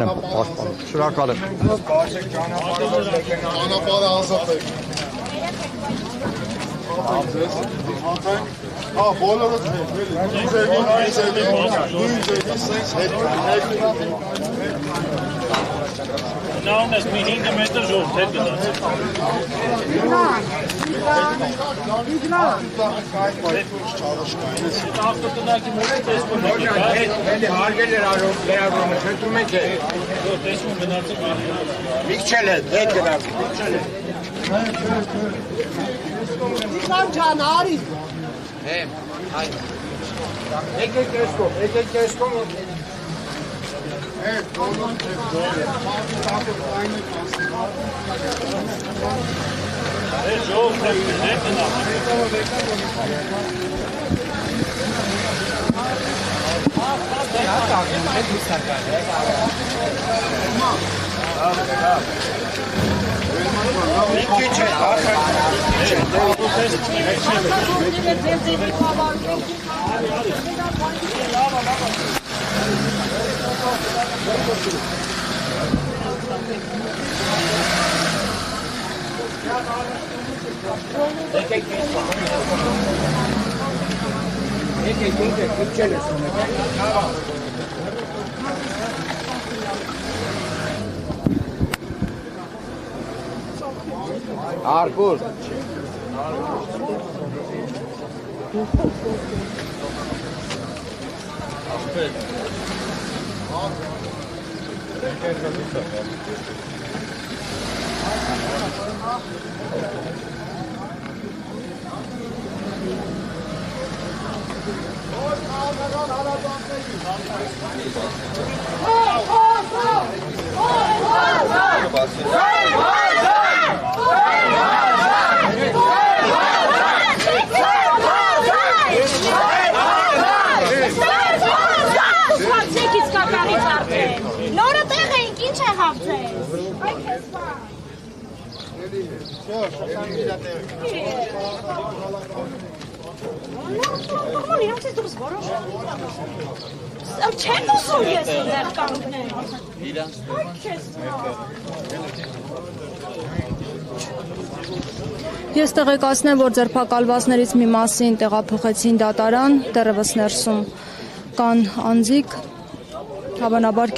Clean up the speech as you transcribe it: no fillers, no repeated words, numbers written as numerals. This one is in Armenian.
Շնորհակալ եմ։ Անապարը ազատեք։ Բոլորը Նա ունես մի 5 մետր ժողովուրդ հետ գնաց։ Ավտոտնակի մոտ տեսնում եք, Էլի հարգել էր լերարումը, խնդրում եք է։ տեսնում գնացել։ Միքչել է, հետ գնաց, միքչել է։ Իլան ջան, արի։ Եկեք կեսկոմ։ Ժողովուրդ հետ գնաց։ Արկուր։ Նորը տեղ էինք, ինչ է հաղթել։ Իրանցից դուրս որոշ չեմ ուսում ես իներ կանգնել։ Ես տեղեկացնեմ, որ ձերբակալվածներից մի մասին տեղափոխեցին դատարան, դեռևս ներսում կան անձիկ, հավանաբար